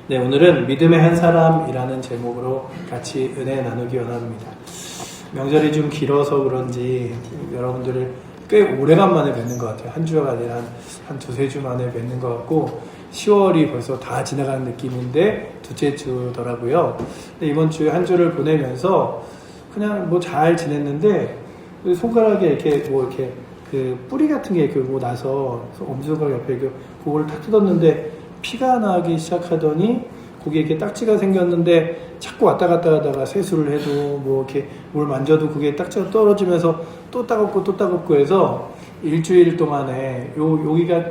네, 오늘은 믿음의 한 사람이라는 제목으로 같이 은혜 나누기 원합니다. 명절이 좀 길어서 그런지 여러분들을 꽤 오래간만에 뵙는 것 같아요. 한 주가 아니라 한 두세 주 만에 뵙는 것 같고 10월이 벌써 다 지나가는 느낌인데 두째 주더라고요. 근데 이번 주에 한 주를 보내면서 그냥 뭐 잘 지냈는데 손가락에 이렇게 그 뿌리 같은 게 나서 엄지손가락 옆에 그거를 탁 뜯었는데 피가 나기 시작하더니 거기에 이렇게 딱지가 생겼는데 자꾸 왔다 갔다 하다가 세수를 해도 뭐 이렇게 뭘 만져도 그게 딱지가 떨어지면서 또 따갑고 해서 일주일 동안에 여기가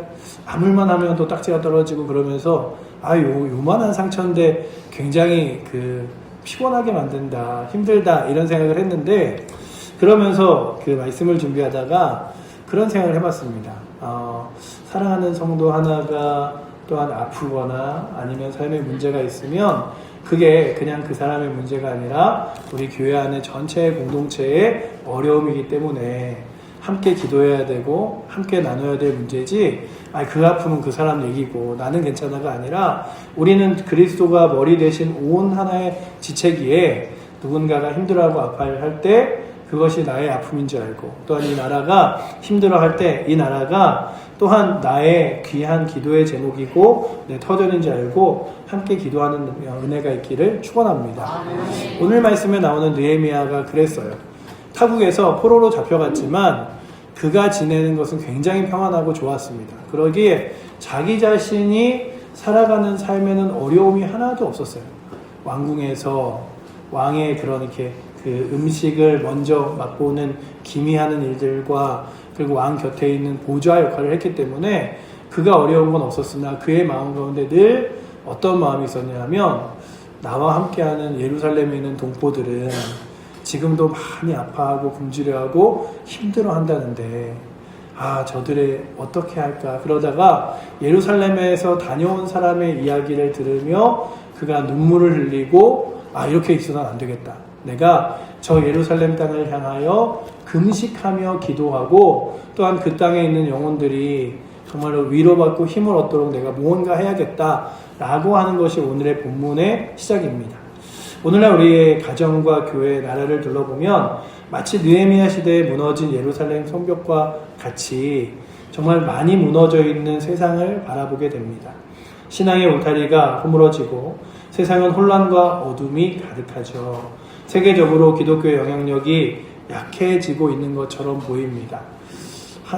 아물만 하면 또 딱지가 떨어지고 그러면서 요만한 상처인데 굉장히 피곤하게 만든다, 힘들다 이런 생각을 했는데 그러면서 그 말씀을 준비하다가 그런 생각을 해봤습니다. 사랑하는 성도 하나가 또한 아프거나 아니면 삶에 문제가 있으면 그게 그냥 그 사람의 문제가 아니라 우리 교회 안에 전체 공동체의 어려움이기 때문에 함께 기도해야 되고 함께 나눠야 될 문제지 그 아픔은 그 사람 얘기고 나는 괜찮아가 아니라 우리는 그리스도가 머리 대신 온 하나의 지체기에 누군가가 힘들어하고 아파할 때 그것이 나의 아픔인 줄 알고 또한 이 나라가 힘들어할 때 이 나라가 또한 나의 귀한 기도의 제목이고 내 터전인 줄 알고 함께 기도하는 은혜가 있기를 축원합니다. 오늘 말씀에 나오는 느헤미야가 그랬어요. 타국에서 포로로 잡혀갔지만 그가 지내는 것은 굉장히 평안하고 좋았습니다. 그러기에 자기 자신이 살아가는 삶에는 어려움이 하나도 없었어요. 왕궁에서 왕의 그 음식을 먼저 맛보는 기미하는 일들과 그리고 왕 곁에 있는 보좌 역할을 했기 때문에 그가 어려운 건 없었으나 그의 마음 가운데 늘 어떤 마음이 있었냐면 나와 함께하는 예루살렘에 있는 동포들은 지금도 많이 아파하고 굶주려하고 힘들어한다는데 저들의 어떻게 할까 그러다가 예루살렘에서 다녀온 사람의 이야기를 들으며 그가 눈물을 흘리고 이렇게 있어서는 안 되겠다. 내가 저 예루살렘 땅을 향하여 금식하며 기도하고 또한 그 땅에 있는 영혼들이 정말로 위로받고 힘을 얻도록 내가 무언가 해야겠다라고 하는 것이 오늘의 본문의 시작입니다. 오늘날 우리의 가정과 교회, 나라를 둘러보면 마치 느헤미야 시대에 무너진 예루살렘 성벽과 같이 정말 많이 무너져 있는 세상을 바라보게 됩니다. 신앙의 울타리가 허물어지고 세상은 혼란과 어둠이 가득하죠. 세계적으로 기독교의 영향력이 약해지고 있는 것처럼 보입니다.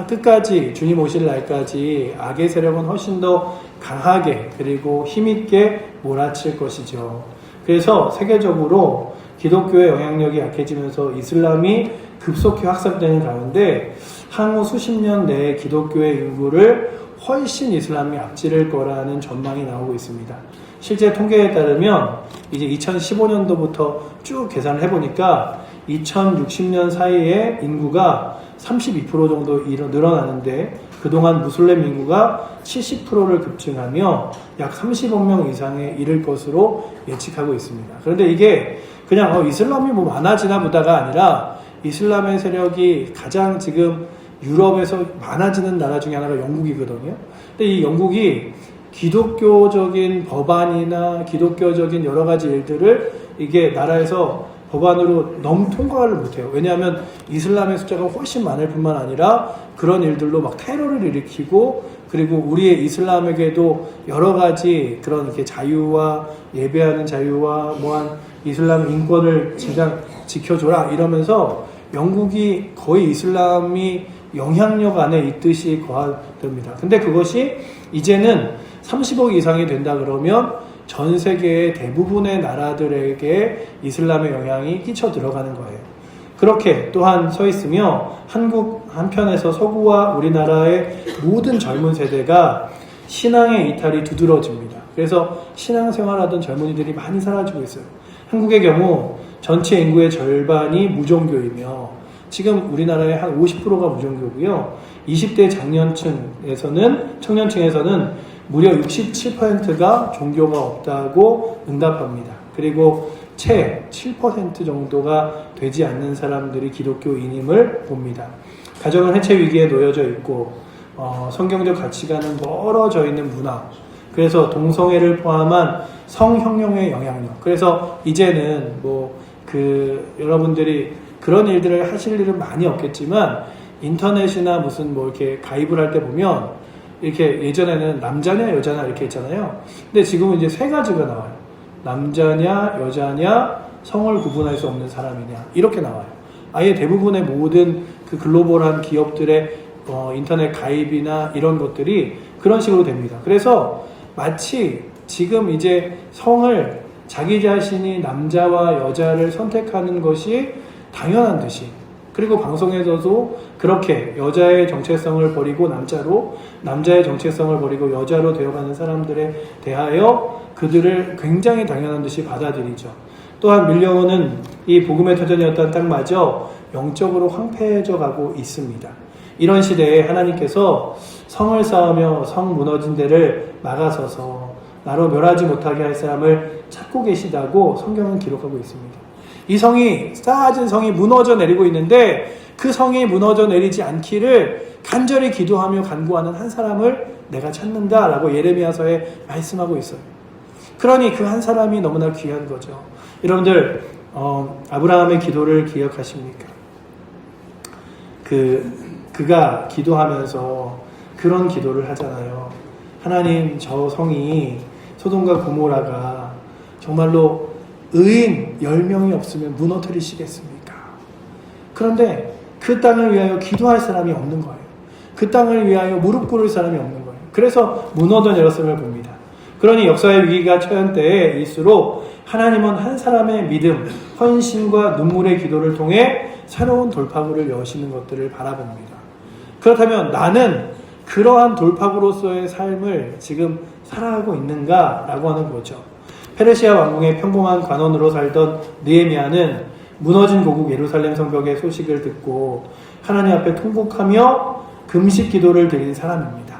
끝까지 주님 오실 날까지 악의 세력은 훨씬 더 강하게 그리고 힘있게 몰아칠 것이죠. 그래서 세계적으로 기독교의 영향력이 약해지면서 이슬람이 급속히 확산되는 가운데 향후 수십 년 내에 기독교의 인구를 훨씬 이슬람이 앞지를 거라는 전망이 나오고 있습니다. 실제 통계에 따르면 이제 2015년도부터 쭉 계산을 해보니까 2060년 사이에 인구가 32% 정도 늘어나는데 그동안 무슬림 인구가 70%를 급증하며 약 30억 명 이상에 이를 것으로 예측하고 있습니다. 그런데 이게 그냥 이슬람이 많아지나 보다가 아니라 이슬람의 세력이 가장 지금 유럽에서 많아지는 나라 중에 하나가 영국이거든요. 근데 이 영국이 기독교적인 법안이나 기독교적인 여러 가지 일들을 이게 나라에서 법안으로 너무 통과를 못해요. 왜냐하면 이슬람의 숫자가 훨씬 많을 뿐만 아니라 그런 일들로 테러를 일으키고 그리고 우리의 이슬람에게도 여러 가지 그런 이렇게 자유와 예배하는 자유와 이슬람 인권을 지켜줘라 이러면서 영국이 거의 이슬람이 영향력 안에 있듯이 거합됩니다. 근데 그것이 이제는 30억 이상이 된다 그러면 전 세계의 대부분의 나라들에게 이슬람의 영향이 끼쳐 들어가는 거예요. 그렇게 또한 서 있으며 한국 한편에서 서구와 우리나라의 모든 젊은 세대가 신앙의 이탈이 두드러집니다. 그래서 신앙생활하던 젊은이들이 많이 사라지고 있어요. 한국의 경우 전체 인구의 절반이 무종교이며 지금 우리나라의 한 50%가 무종교고요. 20대 청년층에서는 무려 67%가 종교가 없다고 응답합니다. 그리고 채 7% 정도가 되지 않는 사람들이 기독교인임을 봅니다. 가정은 해체 위기에 놓여져 있고 성경적 가치관은 멀어져 있는 문화 그래서 동성애를 포함한 성형용의 영향력. 그래서 이제는 여러분들이 그런 일들을 하실 일은 많이 없겠지만 인터넷이나 무슨 이렇게 가입을 할 때 보면 이렇게 예전에는 남자냐 여자냐 이렇게 있잖아요. 근데 지금은 이제 세 가지가 나와요. 남자냐 여자냐 성을 구분할 수 없는 사람이냐 이렇게 나와요. 아예 대부분의 모든 그 글로벌한 기업들의 인터넷 가입이나 이런 것들이 그런 식으로 됩니다. 그래서 마치 지금 이제 성을 자기 자신이 남자와 여자를 선택하는 것이 당연한 듯이, 그리고 방송에서도 그렇게 여자의 정체성을 버리고 남자로, 남자의 정체성을 버리고 여자로 되어가는 사람들에 대하여 그들을 굉장히 당연한 듯이 받아들이죠. 또한 밀려오는 이 복음의 터전이었던 땅마저 영적으로 황폐해져 가고 있습니다. 이런 시대에 하나님께서 성을 쌓으며 성 무너진 데를 막아서서 나로 멸하지 못하게 할 사람을 찾고 계시다고 성경은 기록하고 있습니다. 이 성이, 쌓아진 성이 무너져 내리고 있는데 그 성이 무너져 내리지 않기를 간절히 기도하며 간구하는 한 사람을 내가 찾는다라고 예레미야서에 말씀하고 있어요. 그러니 그 한 사람이 너무나 귀한 거죠. 여러분들 아브라함의 기도를 기억하십니까? 그가 기도하면서 그런 기도를 하잖아요. 하나님, 저 성이 소돔과 고모라가 정말로 의인 10명이 없으면 무너뜨리시겠습니까? 그런데 그 땅을 위하여 기도할 사람이 없는 거예요. 그 땅을 위하여 무릎 꿇을 사람이 없는 거예요. 그래서 무너져 내렸음을 봅니다. 그러니 역사의 위기가 처한 때일수록 하나님은 한 사람의 믿음, 헌신과 눈물의 기도를 통해 새로운 돌파구를 여시는 것들을 바라봅니다. 그렇다면 나는 그러한 돌파구로서의 삶을 지금 살아가고 있는가? 라고 하는 거죠. 페르시아 왕궁의 평범한 관원으로 살던 느헤미야는 무너진 고국 예루살렘 성벽의 소식을 듣고 하나님 앞에 통곡하며 금식 기도를 드린 사람입니다.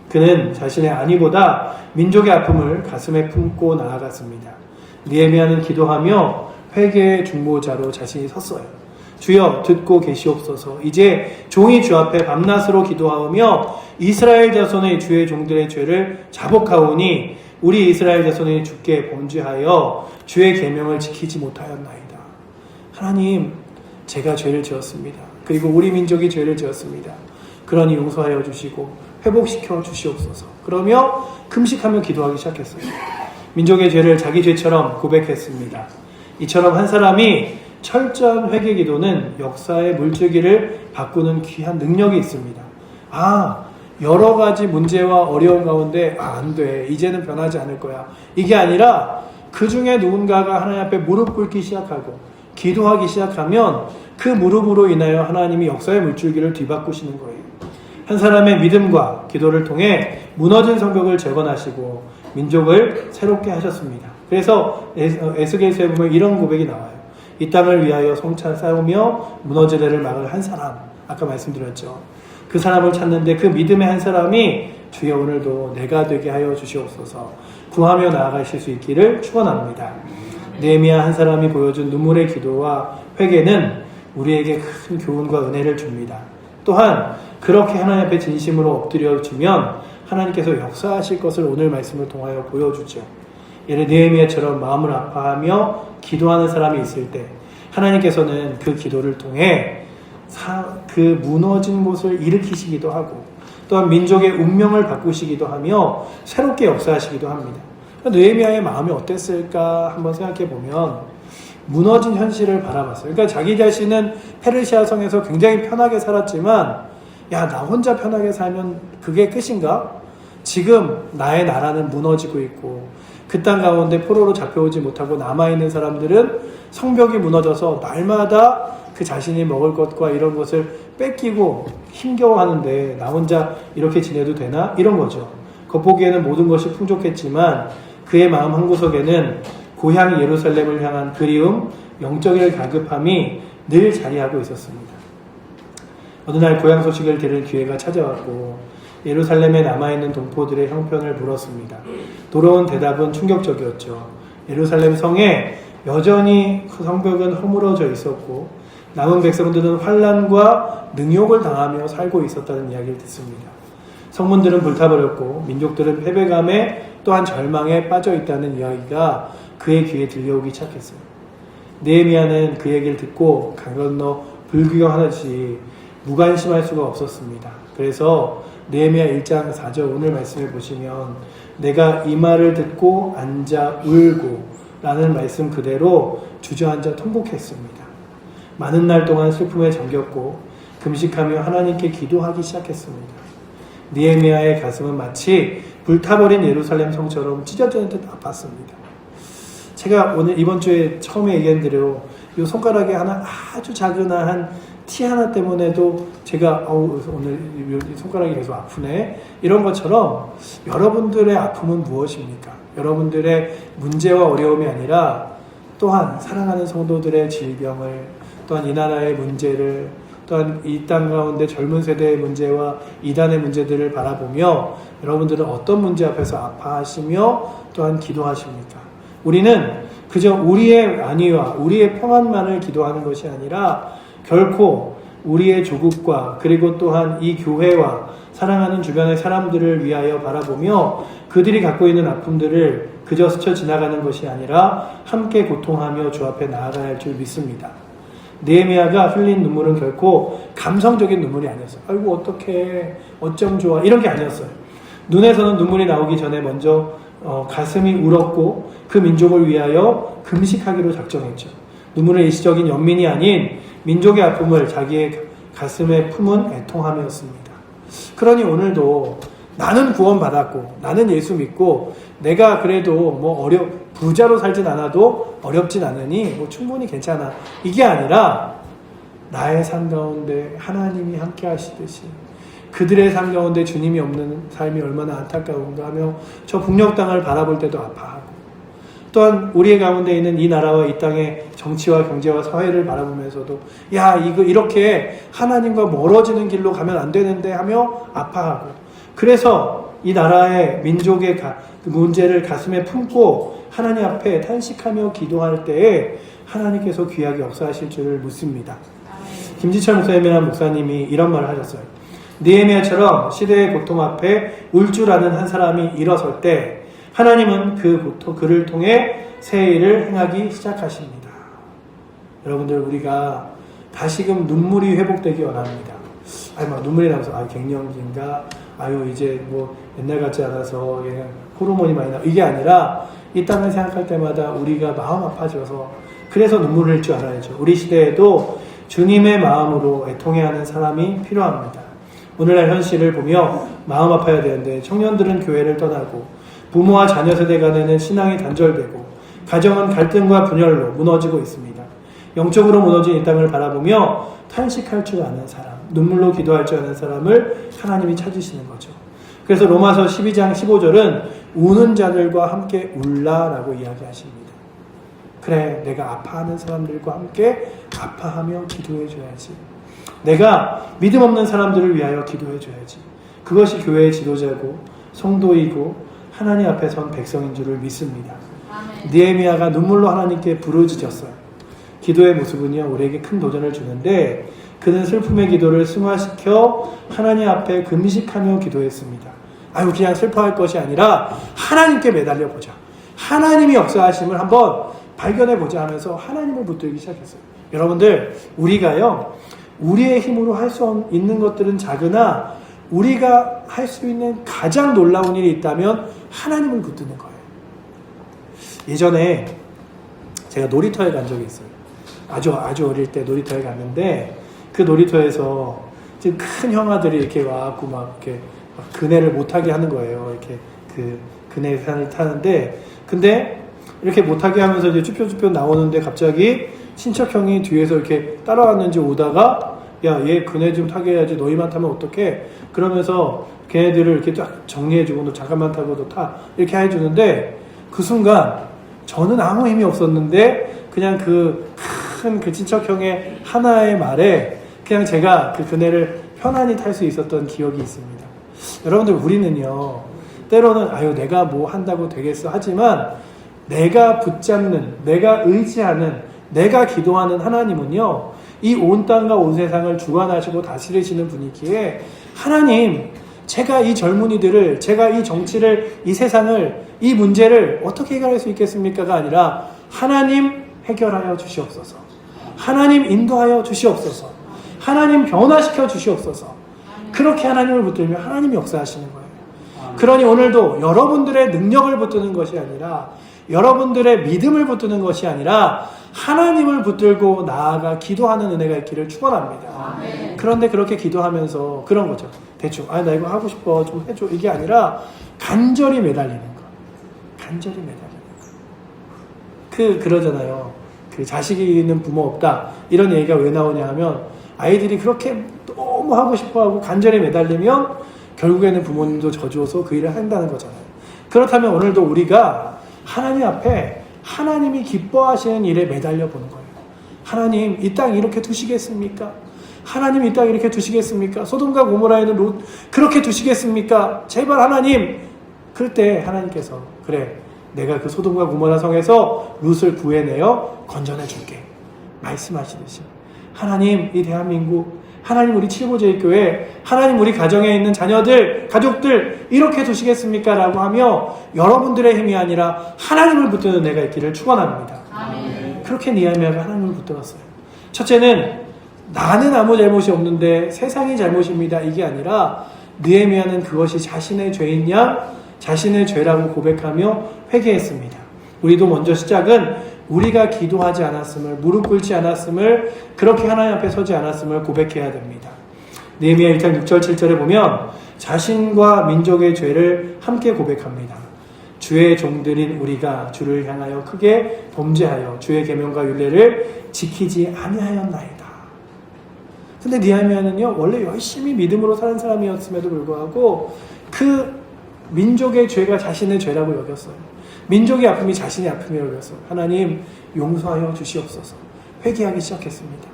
그는 자신의 안위보다 민족의 아픔을 가슴에 품고 나아갔습니다. 느헤미야는 기도하며 회개의 중보자로 자신이 섰어요. 주여 듣고 계시옵소서. 이제 종이 주 앞에 밤낮으로 기도하며 이스라엘 자손의 주의 종들의 죄를 자복하오니 우리 이스라엘 자손이 주께 범죄하여 주의 계명을 지키지 못하였나이다. 하나님, 제가 죄를 지었습니다. 그리고 우리 민족이 죄를 지었습니다. 그러니 용서하여 주시고 회복시켜 주시옵소서. 그러며 금식하며 기도하기 시작했어요. 민족의 죄를 자기 죄처럼 고백했습니다. 이처럼 한 사람이 철저한 회개 기도는 역사의 물줄기를 바꾸는 귀한 능력이 있습니다. 여러 가지 문제와 어려움 가운데 안 돼, 이제는 변하지 않을 거야, 이게 아니라 그 중에 누군가가 하나님 앞에 무릎 꿇기 시작하고 기도하기 시작하면 그 무릎으로 인하여 하나님이 역사의 물줄기를 뒤바꾸시는 거예요. 한 사람의 믿음과 기도를 통해 무너진 성벽을 재건하시고 민족을 새롭게 하셨습니다. 그래서 에스겔서에 보면 이런 고백이 나와요. 이 땅을 위하여 성찬 쌓으며 무너지리를 막을 한 사람, 아까 말씀드렸죠. 그 사람을 찾는데 그 믿음의 한 사람이 주여 오늘도 내가 되게 하여 주시옵소서 구하며 나아가실 수 있기를 축원합니다. 느헤미야 한 사람이 보여준 눈물의 기도와 회개는 우리에게 큰 교훈과 은혜를 줍니다. 또한 그렇게 하나님 앞에 진심으로 엎드려주면 하나님께서 역사하실 것을 오늘 말씀을 통하여 보여주죠. 예를 느헤미야처럼 마음을 아파하며 기도하는 사람이 있을 때 하나님께서는 그 기도를 통해 그 무너진 곳을 일으키시기도 하고 또한 민족의 운명을 바꾸시기도 하며 새롭게 역사하시기도 합니다. 느헤미야의 마음이 어땠을까 한번 생각해 보면 무너진 현실을 바라봤어요. 그러니까 자기 자신은 페르시아 성에서 굉장히 편하게 살았지만 나 혼자 편하게 살면 그게 끝인가? 지금 나의 나라는 무너지고 있고 그 땅 가운데 포로로 잡혀오지 못하고 남아있는 사람들은 성벽이 무너져서 날마다 그 자신이 먹을 것과 이런 것을 뺏기고 힘겨워하는데 나 혼자 이렇게 지내도 되나? 이런 거죠. 겉보기에는 모든 것이 풍족했지만 그의 마음 한구석에는 고향 예루살렘을 향한 그리움, 영적인 갈급함이 늘 자리하고 있었습니다. 어느 날 고향 소식을 들을 기회가 찾아왔고 예루살렘에 남아있는 동포들의 형편을 물었습니다. 돌아온 대답은 충격적이었죠. 예루살렘 성에 여전히 그 성벽은 허물어져 있었고 남은 백성들은 환난과 능욕을 당하며 살고 있었다는 이야기를 듣습니다. 성문들은 불타버렸고 민족들은 패배감에 또한 절망에 빠져 있다는 이야기가 그의 귀에 들려오기 시작했어요. 느헤미야는 그 얘기를 듣고 강 건너 불구경하듯이 무관심할 수가 없었습니다. 그래서 느헤미야 1장 4절 오늘 말씀을 보시면 내가 이 말을 듣고 앉아 울고 라는 말씀 그대로 주저앉아 통곡했습니다. 많은 날 동안 슬픔에 잠겼고 금식하며 하나님께 기도하기 시작했습니다. 느헤미야의 가슴은 마치 불타버린 예루살렘 성처럼 찢어지는 듯 아팠습니다. 제가 오늘 이번 주에 처음에 얘기한 대로 이 손가락에 하나 아주 작은 한 티 하나 때문에도 제가 오늘 이 손가락이 계속 아프네 이런 것처럼 여러분들의 아픔은 무엇입니까? 여러분들의 문제와 어려움이 아니라 또한 사랑하는 성도들의 질병을 또한 이 나라의 문제를 또한 이 땅 가운데 젊은 세대의 문제와 이단의 문제들을 바라보며 여러분들은 어떤 문제 앞에서 아파하시며 또한 기도하십니까? 우리는 그저 우리의 안위와 우리의 평안만을 기도하는 것이 아니라 결코 우리의 조국과 그리고 또한 이 교회와 사랑하는 주변의 사람들을 위하여 바라보며 그들이 갖고 있는 아픔들을 그저 스쳐 지나가는 것이 아니라 함께 고통하며 주 앞에 나아가야 할 줄 믿습니다. 느헤미야가 흘린 눈물은 결코 감성적인 눈물이 아니었어요. 아이고 어떡해 어쩜 좋아 이런 게 아니었어요. 눈에서는 눈물이 나오기 전에 먼저 가슴이 울었고 그 민족을 위하여 금식하기로 작정했죠. 눈물은 일시적인 연민이 아닌 민족의 아픔을 자기의 가슴에 품은 애통함이었습니다. 그러니 오늘도 나는 구원받았고 나는 예수 믿고 내가 그래도 뭐 부자로 살진 않아도 어렵진 않으니 뭐 충분히 괜찮아. 이게 아니라 나의 삶 가운데 하나님이 함께 하시듯이 그들의 삶 가운데 주님이 없는 삶이 얼마나 안타까운가 하며 저 북녘 땅을 바라볼 때도 아파하고 또한 우리의 가운데 있는 이 나라와 이 땅의 정치와 경제와 사회를 바라보면서도 야 이거 이렇게 하나님과 멀어지는 길로 가면 안 되는데 하며 아파하고 그래서 이 나라의 민족의 문제를 가슴에 품고 하나님 앞에 탄식하며 기도할 때에 하나님께서 귀하게 역사하실 줄을 믿습니다. 김지철 목사님이나 목사님이 이런 말을 하셨어요. 느헤미야처럼 시대의 고통 앞에 울 줄 아는 한 사람이 일어설 때 하나님은 그를 통해 새 일을 행하기 시작하십니다. 여러분들 우리가 다시금 눈물이 회복되기 원합니다. 막 눈물이 나면서 갱년기인가 이제 뭐 옛날 같지 않아서 그냥 호르몬이 많이 이게 아니라 이 땅을 생각할 때마다 우리가 마음 아파져서 그래서 눈물을 흘릴 줄 알아야죠. 우리 시대에도 주님의 마음으로 애통해하는 사람이 필요합니다. 오늘날 현실을 보며 마음 아파야 되는데 청년들은 교회를 떠나고 부모와 자녀 세대 간에는 신앙이 단절되고 가정은 갈등과 분열로 무너지고 있습니다. 영적으로 무너진 이 땅을 바라보며 탄식할 줄 아는 사람, 눈물로 기도할 줄 아는 사람을 하나님이 찾으시는 거죠. 그래서 로마서 12장 15절은 우는 자들과 함께 울라라고 이야기하십니다. 그래, 내가 아파하는 사람들과 함께 아파하며 기도해줘야지. 내가 믿음 없는 사람들을 위하여 기도해줘야지. 그것이 교회의 지도자고 성도이고 하나님 앞에 선 백성인 줄을 믿습니다. 느헤미야가 눈물로 하나님께 부르짖었어요. 기도의 모습은요 우리에게 큰 도전을 주는데 그는 슬픔의 기도를 승화시켜 하나님 앞에 금식하며 기도했습니다. 그냥 슬퍼할 것이 아니라 하나님께 매달려 보자. 하나님이 역사하심을 한번 발견해 보자 하면서 하나님을 붙들기 시작했어요. 여러분들 우리가요 우리의 힘으로 할 수 있는 것들은 작으나 우리가 할 수 있는 가장 놀라운 일이 있다면 하나님을 붙드는 거예요. 예전에 제가 놀이터에 간 적이 있어요. 아주 어릴 때 놀이터에 갔는데 그 놀이터에서 지금 큰 형아들이 이렇게 와갖고 막 이렇게 그네를 못하게 하는 거예요. 이렇게 그 그네산을 타는데 근데 이렇게 못하게 하면서 이제 쭈뼛쭈뼛 나오는데 갑자기 친척형이 뒤에서 이렇게 따라왔는지 오다가 야, 얘 그네 좀 타게 해야지. 너희만 타면 어떡해? 그러면서 걔네들을 이렇게 쫙 정리해주고 너 잠깐만 타고 너 타. 이렇게 해주는데 그 순간 저는 아무 힘이 없었는데 그냥 그 큰 친척형의 하나의 말에 그냥 제가 그 그네를 편안히 탈 수 있었던 기억이 있습니다. 여러분들 우리는요 때로는 내가 뭐 한다고 되겠어 하지만 내가 붙잡는 내가 의지하는 내가 기도하는 하나님은요 이 온 땅과 온 세상을 주관하시고 다스리시는 분이기에 하나님 제가 이 젊은이들을, 제가 이 정치를, 이 세상을, 이 문제를 어떻게 해결할 수 있겠습니까가 아니라 하나님 해결하여 주시옵소서. 하나님 인도하여 주시옵소서. 하나님 변화시켜 주시옵소서. 그렇게 하나님을 붙들면 하나님이 역사하시는 거예요. 그러니 오늘도 여러분들의 능력을 붙드는 것이 아니라, 여러분들의 믿음을 붙드는 것이 아니라 하나님을 붙들고 나아가 기도하는 은혜가 있기를 축원합니다. 그런데 그렇게 기도하면서 그런 거죠. 대충 나 이거 하고 싶어 좀 해줘, 이게 아니라 간절히 매달리는 거. 간절히 매달리는 거. 그러잖아요. 그 자식이 있는 부모 없다, 이런 얘기가 왜 나오냐 하면, 아이들이 그렇게 너무 하고 싶어 하고 간절히 매달리면 결국에는 부모님도 져줘서 그 일을 한다는 거잖아요. 그렇다면 오늘도 우리가 하나님 앞에 하나님이 기뻐하시는 일에 매달려 보는 거예요. 하나님, 이 땅 이렇게 두시겠습니까? 하나님, 이 땅 이렇게 두시겠습니까? 소돔과 고모라에는 롯 그렇게 두시겠습니까? 제발 하나님. 그럴 때 하나님께서, 그래, 내가 그 소돔과 고모라 성에서 롯을 구해내어 건져내 줄게, 말씀하시듯이 하나님, 이 대한민국, 하나님 우리 칠보제일교회, 하나님 우리 가정에 있는 자녀들, 가족들 이렇게 두시겠습니까? 라고 하며 여러분들의 힘이 아니라 하나님을 붙드는 내가 있기를 축원합니다. 아멘. 그렇게 느헤미야가 하나님을 붙들었어요. 첫째는 나는 아무 잘못이 없는데 세상이 잘못입니다, 이게 아니라 느헤미야는 그것이 자신의 죄인 양 자신의 죄라고 고백하며 회개했습니다. 우리도 먼저 시작은 우리가 기도하지 않았음을, 무릎 꿇지 않았음을, 그렇게 하나님 앞에 서지 않았음을 고백해야 됩니다. 느헤미야 1장 6절 7절에 보면 자신과 민족의 죄를 함께 고백합니다. 주의 종들인 우리가 주를 향하여 크게 범죄하여 주의 계명과 율례를 지키지 아니하였나이다. 근데 느헤미야는요, 원래 열심히 믿음으로 사는 사람이었음에도 불구하고 그 민족의 죄가 자신의 죄라고 여겼어요. 민족의 아픔이 자신의 아픔이라고 여겼어요. 하나님 용서하여 주시옵소서. 회개하기 시작했습니다.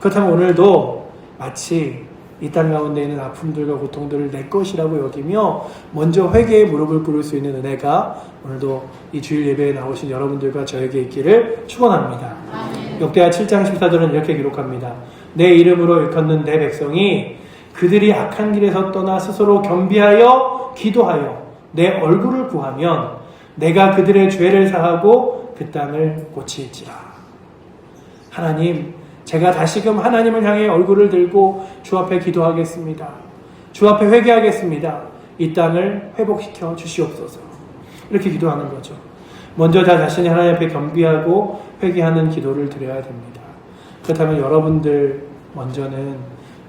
그렇다면 오늘도 마치 이 땅 가운데 있는 아픔들과 고통들을 내 것이라고 여기며 먼저 회개의 무릎을 꿇을 수 있는 은혜가 오늘도 이 주일 예배에 나오신 여러분들과 저에게 있기를 축원합니다. 역대하 7장 14절은 이렇게 기록합니다. 내 이름으로 일컫는 내 백성이 그들이 악한 길에서 떠나 스스로 겸비하여 기도하여 내 얼굴을 구하면 내가 그들의 죄를 사하고 그 땅을 고칠지라. 하나님, 제가 다시금 하나님을 향해 얼굴을 들고 주 앞에 기도하겠습니다. 주 앞에 회개하겠습니다. 이 땅을 회복시켜 주시옵소서. 이렇게 기도하는 거죠. 먼저 다 자신이 하나님 앞에 겸비하고 회개하는 기도를 드려야 됩니다. 그렇다면 여러분들 먼저는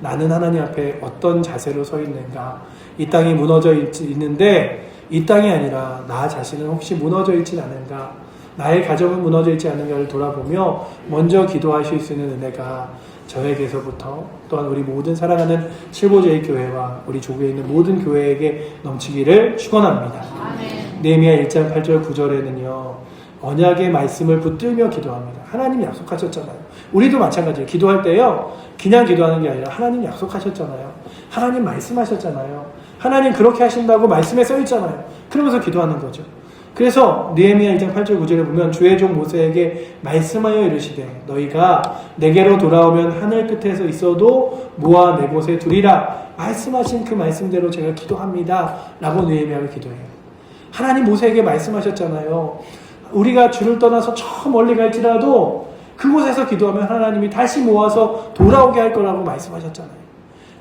나는 하나님 앞에 어떤 자세로 서 있는가? 이 땅이 무너져 있는데 이 땅이 아니라 나 자신은 혹시 무너져 있진 않은가, 나의 가정은 무너져 있지 않은가를 돌아보며 먼저 기도하실 수 있는 은혜가 저에게서부터 또한 우리 모든 사랑하는 칠보제일교회와 우리 조국에 있는 모든 교회에게 넘치기를 축원합니다. 느헤미야 1장 8절 9절에는요 언약의 말씀을 붙들며 기도합니다. 하나님이 약속하셨잖아요. 우리도 마찬가지예요. 기도할 때요 그냥 기도하는 게 아니라 하나님 약속하셨잖아요. 하나님 말씀하셨잖아요. 하나님 그렇게 하신다고 말씀에 써있잖아요. 그러면서 기도하는 거죠. 그래서 느헤미야 1장 8절 9절에 보면 주의 종 모세에게 말씀하여 이르시되 너희가 내게로 돌아오면 하늘 끝에서 있어도 모아 내 곳에 두리라 말씀하신 그 말씀대로 제가 기도합니다 라고 느헤미야가 기도해요. 하나님 모세에게 말씀하셨잖아요. 우리가 주를 떠나서 저 멀리 갈지라도 그곳에서 기도하면 하나님이 다시 모아서 돌아오게 할 거라고 말씀하셨잖아요.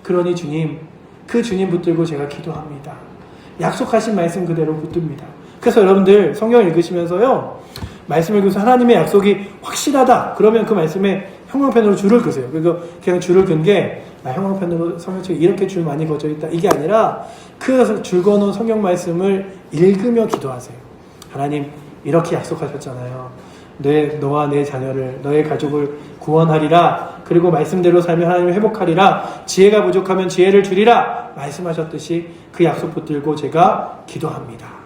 그러니 주님, 그 주님 붙들고 제가 기도합니다. 약속하신 말씀 그대로 붙듭니다. 그래서 여러분들 성경 읽으시면서요 말씀 읽으면서 하나님의 약속이 확실하다 그러면 그 말씀에 형광펜으로 줄을 그으세요. 그리고 그냥 줄을 긋은 게 형광펜으로 성경책에 이렇게 줄 많이 거져 있다 이게 아니라 그 줄 거놓은 성경 말씀을 읽으며 기도하세요. 하나님 이렇게 약속하셨잖아요. 너와 내 자녀를, 너의 가족을 구원하리라. 그리고 말씀대로 살면 하나님을 회복하리라. 지혜가 부족하면 지혜를 주리라. 말씀하셨듯이 그 약속 붙들고 제가 기도합니다.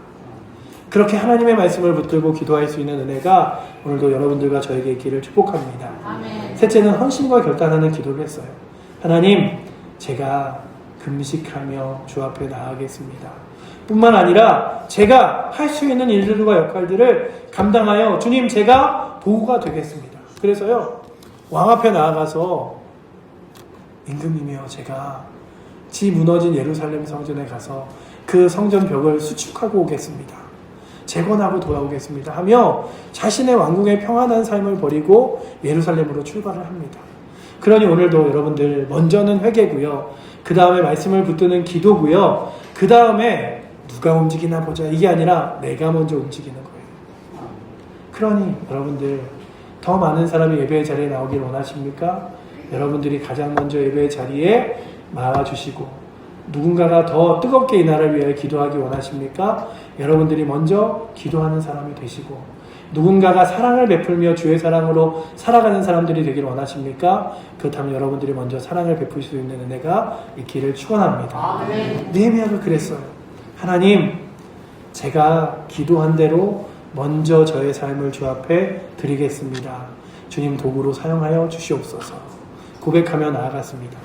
그렇게 하나님의 말씀을 붙들고 기도할 수 있는 은혜가 오늘도 여러분들과 저에게 있기를 축복합니다. 아멘. 셋째는 헌신과 결단하는 기도를 했어요. 하나님, 제가 금식하며 주 앞에 나아가겠습니다. 뿐만 아니라 제가 할 수 있는 일들과 역할들을 감당하여 주님 제가 도구가 되겠습니다. 그래서요 왕 앞에 나아가서 임금님이여 제가 지 무너진 예루살렘 성전에 가서 그 성전 벽을 수축하고 오겠습니다. 재건하고 돌아오겠습니다 하며 자신의 왕궁의 평안한 삶을 버리고 예루살렘으로 출발을 합니다. 그러니 오늘도 여러분들 먼저는 회개고요. 그 다음에 말씀을 붙드는 기도고요. 그 다음에 누가 움직이나 보자. 이게 아니라 내가 먼저 움직이는 거예요. 그러니 여러분들 더 많은 사람이 예배의 자리에 나오길 원하십니까? 여러분들이 가장 먼저 예배의 자리에 나와주시고 누군가가 더 뜨겁게 이 나라를 위하여 기도하기 원하십니까? 여러분들이 먼저 기도하는 사람이 되시고 누군가가 사랑을 베풀며 주의 사랑으로 살아가는 사람들이 되기를 원하십니까? 그렇다면 여러분들이 먼저 사랑을 베풀 수 있는 은혜가 있기를 축원합니다. 느헤미야가 그랬어요. 하나님, 제가 기도한 대로 먼저 저의 삶을 주 앞에 드리겠습니다. 주님 도구로 사용하여 주시옵소서. 고백하며 나아갔습니다.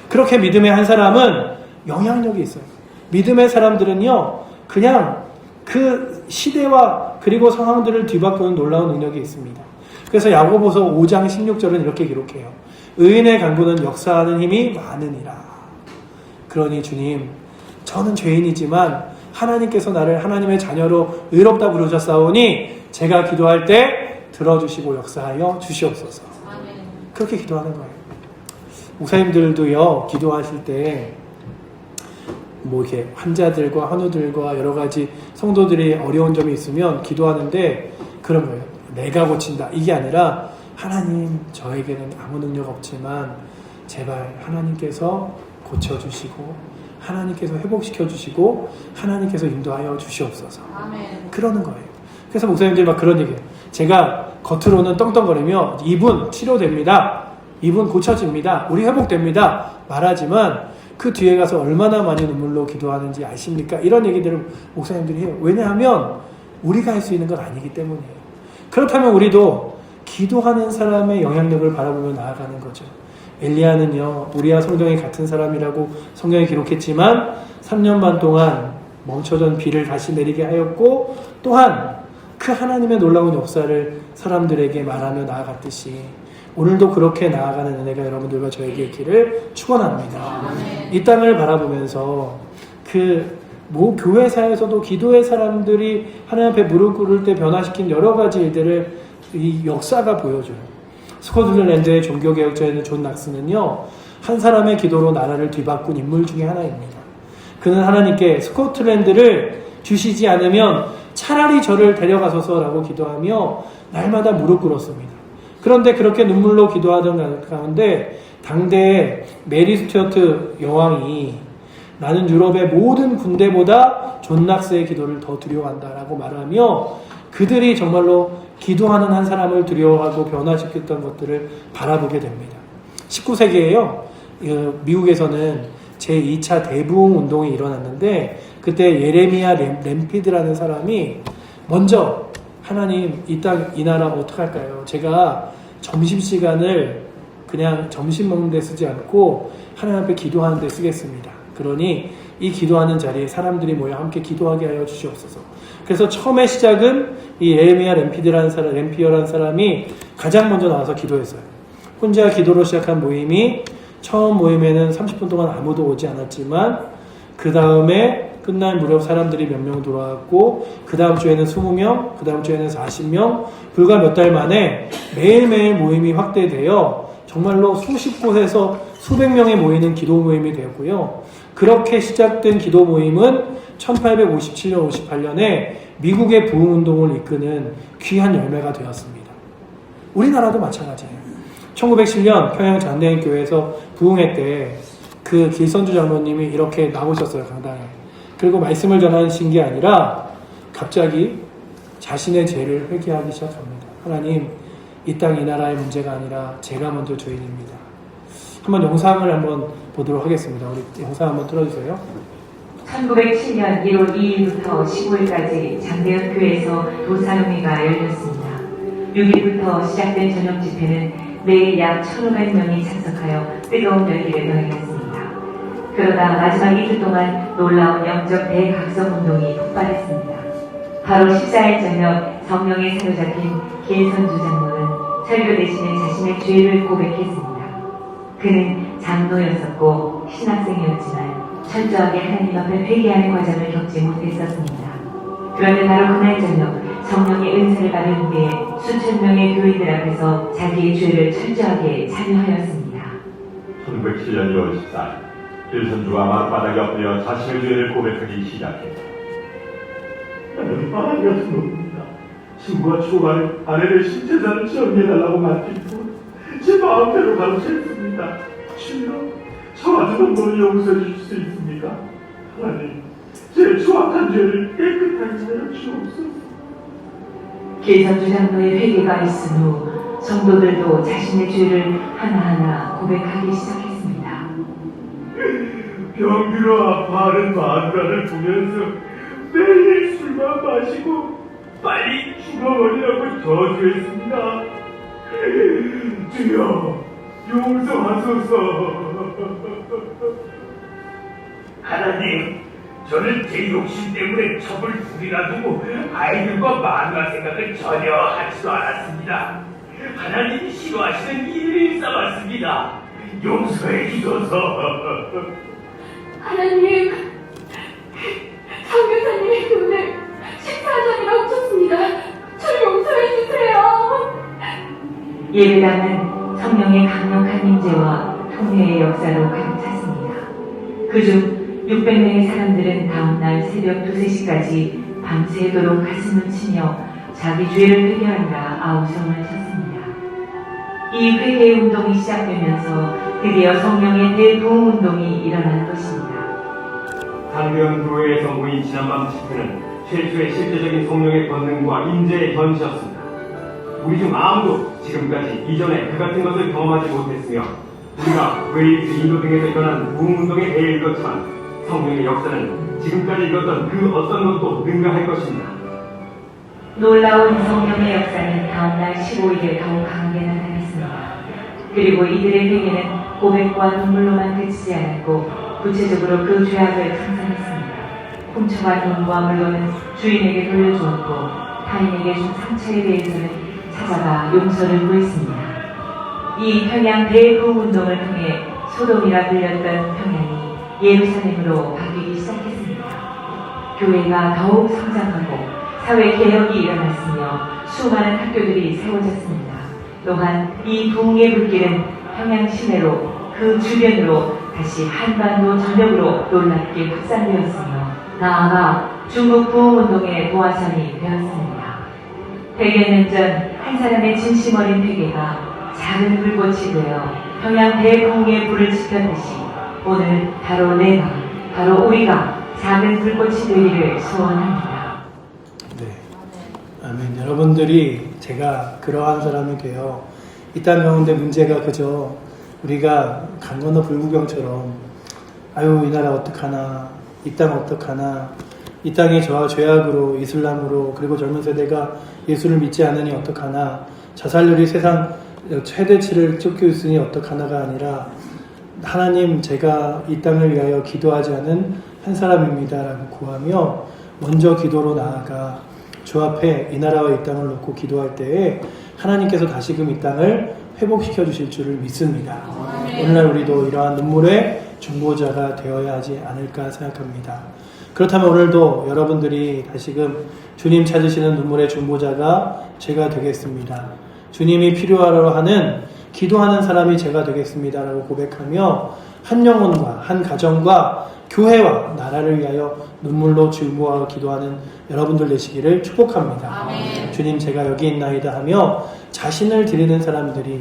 그렇게 믿음의 한 사람은 영향력이 있어요. 믿음의 사람들은요, 그냥 그 시대와 그리고 상황들을 뒤바꾸는 놀라운 능력이 있습니다. 그래서 야고보서 5장 16절은 이렇게 기록해요. 의인의 간구는 역사하는 힘이 많으니라. 그러니 주님, 저는 죄인이지만 하나님께서 나를 하나님의 자녀로 의롭다 부르셨사오니 제가 기도할 때 들어주시고 역사하여 주시옵소서. 그렇게 기도하는 거예요. 목사님들도요, 기도하실 때 뭐 이렇게 환자들과 환우들과 여러 가지 성도들이 어려운 점이 있으면 기도하는데 그런 거예요. 내가 고친다. 이게 아니라 하나님, 저에게는 아무 능력 없지만 제발 하나님께서 고쳐주시고 하나님께서 회복시켜주시고 하나님께서 인도하여 주시옵소서. 아멘. 그러는 거예요. 그래서 목사님들이 막 그런 얘기해요. 제가 겉으로는 떵떵거리며 이분 치료됩니다. 이분 고쳐집니다. 우리 회복됩니다. 말하지만 그 뒤에 가서 얼마나 많이 눈물로 기도하는지 아십니까? 이런 얘기들을 목사님들이 해요. 왜냐하면 우리가 할 수 있는 건 아니기 때문이에요. 그렇다면 우리도 기도하는 사람의 영향력을 바라보며 나아가는 거죠. 엘리야는요, 우리와 성경이 같은 사람이라고 성경에 기록했지만 3년 반 동안 멈춰던 비를 다시 내리게 하였고 또한 그 하나님의 놀라운 역사를 사람들에게 말하며 나아갔듯이 오늘도 그렇게 나아가는 은혜가 여러분들과 저에게 있기를 축원합니다. 이 땅을 바라보면서 교회사에서도 기도의 사람들이 하나님 앞에 무릎 꿇을 때 변화시킨 여러 가지 일들을 이 역사가 보여줘요. 스코틀랜드의 종교개혁자인 존 낙스는요, 한 사람의 기도로 나라를 뒤바꾼 인물 중에 하나입니다. 그는 하나님께 스코틀랜드를 주시지 않으면 차라리 저를 데려가소서라고 기도하며 날마다 무릎 꿇었습니다. 그런데 그렇게 눈물로 기도하던 가운데 당대의 메리 스튜어트 여왕이 나는 유럽의 모든 군대보다 존 낙스의 기도를 더 두려워한다라고 말하며 그들이 정말로 기도하는 한 사람을 두려워하고 변화시켰던 것들을 바라보게 됩니다. 19세기에요. 미국에서는 제2차 대부흥 운동이 일어났는데 그때 예레미야 램피드라는 사람이 먼저 하나님, 이 나라 어떡할까요? 제가 점심시간을 그냥 점심 먹는 데 쓰지 않고 하나님 앞에 기도하는 데 쓰겠습니다. 그러니 이 기도하는 자리에 사람들이 모여 함께 기도하게 하여 주시옵소서. 그래서 처음에 시작은 이 예레미야 램피어라는 사람이 가장 먼저 나와서 기도했어요. 혼자 기도로 시작한 모임이 처음 모임에는 30분 동안 아무도 오지 않았지만 그 다음에 끝날 무렵 사람들이 몇 명 돌아왔고 그 다음 주에는 20명, 그 다음 주에는 40명, 불과 몇 달 만에 매일매일 모임이 확대되어 정말로 수십 곳에서 수백 명이 모이는 기도 모임이 되었고요. 그렇게 시작된 기도 모임은 1857년, 58년에 미국의 부흥운동을 이끄는 귀한 열매가 되었습니다. 우리나라도 마찬가지예요. 1910년 평양 장대인교회에서 부흥회 때 그 길선주 장로님이 이렇게 나오셨어요, 강당에. 그리고 말씀을 전하신 게 아니라 갑자기 자신의 죄를 회개하기 시작합니다. 하나님, 이 땅 이 나라의 문제가 아니라 제가 먼저 죄인입니다. 한번 영상을 한번 보도록 하겠습니다. 우리 영상 한번 틀어주세요. 1907년 1월 2일부터 15일까지 장대현 교회에서 도사용회가 열렸습니다. 6일부터 시작된 저녁 집회는 매일 약 1,500명이 참석하여 뜨거운 열기를 더해갔습니다. 그러다 마지막 2주 동안 놀라운 영적 대각성 운동이 폭발했습니다. 바로 14일 저녁 성령에 사로잡힌 길선주 장로는 설교 대신에 자신의 죄를 고백했습니다. 그는 장로였었고 신학생이었지만 철저하게 하나님 앞에 회개하는 과정을 겪지 못했었습니다. 그런데 바로 그날 저녁 성령의 은사를 받은 후에 수천 명의 교인들 앞에서 자기의 죄를 철저하게 자명하였습니다. 1907년 2월 14일 일선주가 마룻바닥에 엎드려 자신의 죄를 고백하기 시작했다. 나는 바람이 같은 놈입니다. 친구와 초반에 아내의 신재산을 정리해달라고 맡기고 제 마음대로 가르쳤습니다. 주여, 저 같은 놈을 용서해 주실 수 있습니까? 하나님, 제 추악한 죄를 깨끗하게 하여 주옵소서. 길선주 장로의 회개가 있은 후 성도들도 자신의 죄를 하나하나 고백하기 시작했습니다. 병들어 아파하는 마누라를 보면서 매일 술만 마시고 빨리 죽어버리라고 저주했습니다. 주여, 용서하소서. 하나님, 저는 제 욕심 때문에 첩을 둘이나 두고 아이들과 마누라 생각을 전혀 하지도 않았습니다. 하나님이 싫어하시는 일을 삼았습니다. 용서해 주소서. 하나님, 성교사님의 돈을 14장이나 훔쳤습니다. 저를 용서해 주세요. 예배당은 성령의 강력한 임재와 통회의 역사로 가득 찼습니다. 그중 600명의 사람들은 다음날 새벽 2, 3시까지 밤새도록 가슴을 치며 자기 죄를 회개하느라 아우성을 쳤습니다. 이 회개 운동이 시작되면서 드디어 성령의 대부흥 운동이 일어난 것입니다. 장대현 교회에서 모인 지난밤 집회는 최초의 실제적인 성령의 권능과 임재의 현시였습니다. 우리 중 아무도 지금까지 이전에 그 같은 것을 경험하지 못했으며 우리가 웨일즈, 인도 등에서 일어난 부흥운동에 대해 읽었지만 성령의 역사는 지금까지 읽었던 그 어떤 것도 능가할 것입니다. 놀라운 성령의 역사는 다음날 15일에 더욱 강하게 나타났습니다. 그리고 이들의 회개는 고백과 눈물로만 그치지 않았고 구체적으로 그 죄악을 청산했습니다. 훔쳐간 돈과 물건은 주인에게 돌려주었고 타인에게 준 상처에 대해서는 찾아가 용서를 구했습니다. 이 평양 대부흥 운동을 통해 소돔이라 불렸던 평양이 예루살렘으로 바뀌기 시작했습니다. 교회가 더욱 성장하고 사회 개혁이 일어났으며 수많은 학교들이 세워졌습니다. 또한 이 부흥의 불길은 평양 시내로 그 주변으로 다시 한반도 전역으로 놀랍게 확산되었으며 나아가 중국 부흥운동의 도화선이 되었습니다. 100여 년 전 한 사람의 진심 어린 회개가 작은 불꽃이 되어 평양 대부흥의 불을 지폈듯이 오늘 바로 내가, 바로 우리가 작은 불꽃이 되기를 소원합니다. 네. 아멘. 여러분들이 제가 그러한 사람이 되어 이 땅 가운데 문제가 그저 우리가 강 건너 불구경처럼 아유 이 나라 어떡하나, 이 땅 어떡하나, 이 땅이 저와 죄악으로 이슬람으로 그리고 젊은 세대가 예수를 믿지 않으니 어떡하나, 자살률이 세상 최대치를 쫓고 있으니 어떡하나가 아니라 하나님 제가 이 땅을 위하여 기도하지 않은 한 사람입니다 라고 구하며 먼저 기도로 나아가 주 앞에 이 나라와 이 땅을 놓고 기도할 때에 하나님께서 다시금 이 땅을 회복시켜 주실 줄을 믿습니다. 오늘날 우리도 이러한 눈물의 중보자가 되어야 하지 않을까 생각합니다. 그렇다면 오늘도 여러분들이 다시금 주님 찾으시는 눈물의 중보자가 제가 되겠습니다. 주님이 필요하러 하는 기도하는 사람이 제가 되겠습니다 라고 고백하며 한 영혼과 한 가정과 교회와 나라를 위하여 눈물로 중보하고 기도하는 여러분들 되시기를 축복합니다. 아멘. 주님 제가 여기 있나이다 하며 자신을 드리는 사람들이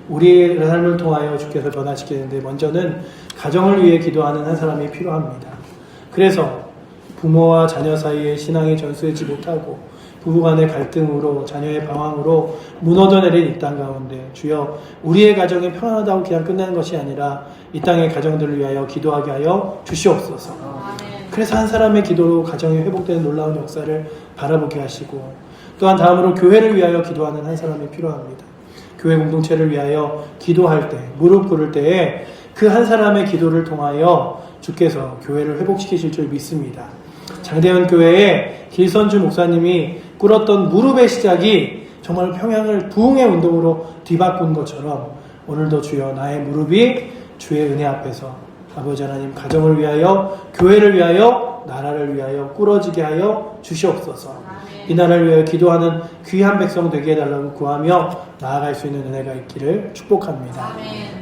우리의 삶을 통하여 주께서 변화시키는데 먼저는 가정을 위해 기도하는 한 사람이 필요합니다. 그래서 부모와 자녀 사이에 신앙이 전수되지 못하고 부부간의 갈등으로 자녀의 방황으로 무너져 내린 이 땅 가운데 주여 우리의 가정이 평안하다고 그냥 끝내는 것이 아니라 이 땅의 가정들을 위하여 기도하게 하여 주시옵소서. 그래서 한 사람의 기도로 가정이 회복되는 놀라운 역사를 바라보게 하시고 또한 다음으로 교회를 위하여 기도하는 한 사람이 필요합니다. 교회 공동체를 위하여 기도할 때 무릎 꿇을 때에 그 한 사람의 기도를 통하여 주께서 교회를 회복시키실 줄 믿습니다. 장대현 교회의 길선주 목사님이 꿇었던 무릎의 시작이 정말 평양을 부흥의 운동으로 뒤바꾼 것처럼 오늘도 주여 나의 무릎이 주의 은혜 앞에서 아버지 하나님 가정을 위하여, 교회를 위하여, 나라를 위하여 꾸러지게 하여 주시옵소서. 이 나라를 위하여 기도하는 귀한 백성 되게 해달라고 구하며 나아갈 수 있는 은혜가 있기를 축복합니다.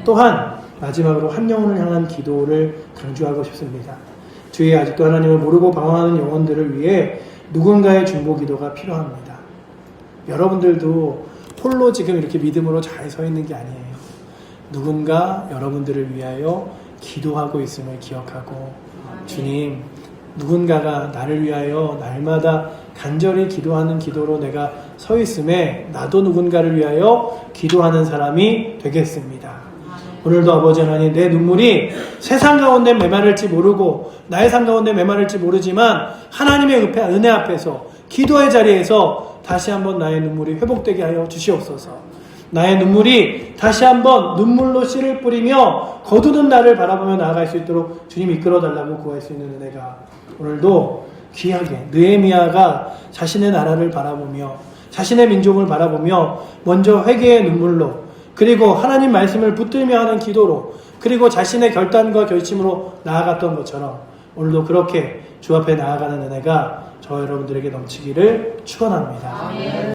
또한 마지막으로 한 영혼을 향한 기도를 강조하고 싶습니다. 주의 아직도 하나님을 모르고 방황하는 영혼들을 위해 누군가의 중보 기도가 필요합니다. 여러분들도 홀로 지금 이렇게 믿음으로 잘 서 있는 게 아니에요. 누군가 여러분들을 위하여 기도하고 있음을 기억하고, 주님, 누군가가 나를 위하여 날마다 간절히 기도하는 기도로 내가 서 있음에 나도 누군가를 위하여 기도하는 사람이 되겠습니다. 오늘도 아버지 하나님, 내 눈물이 세상 가운데 메마를지 모르고 나의 삶 가운데 메마를지 모르지만 하나님의 은혜 앞에서 기도의 자리에서 다시 한번 나의 눈물이 회복되게 하여 주시옵소서. 나의 눈물이 다시 한번 눈물로 씨를 뿌리며 거두는 나를 바라보며 나아갈 수 있도록 주님 이끌어달라고 구할 수 있는 은혜가 오늘도 귀하게 느헤미야가 자신의 나라를 바라보며 자신의 민족을 바라보며 먼저 회개의 눈물로, 그리고 하나님 말씀을 붙들며 하는 기도로, 그리고 자신의 결단과 결심으로 나아갔던 것처럼 오늘도 그렇게 주 앞에 나아가는 은혜가 저 여러분들에게 넘치기를 축원합니다.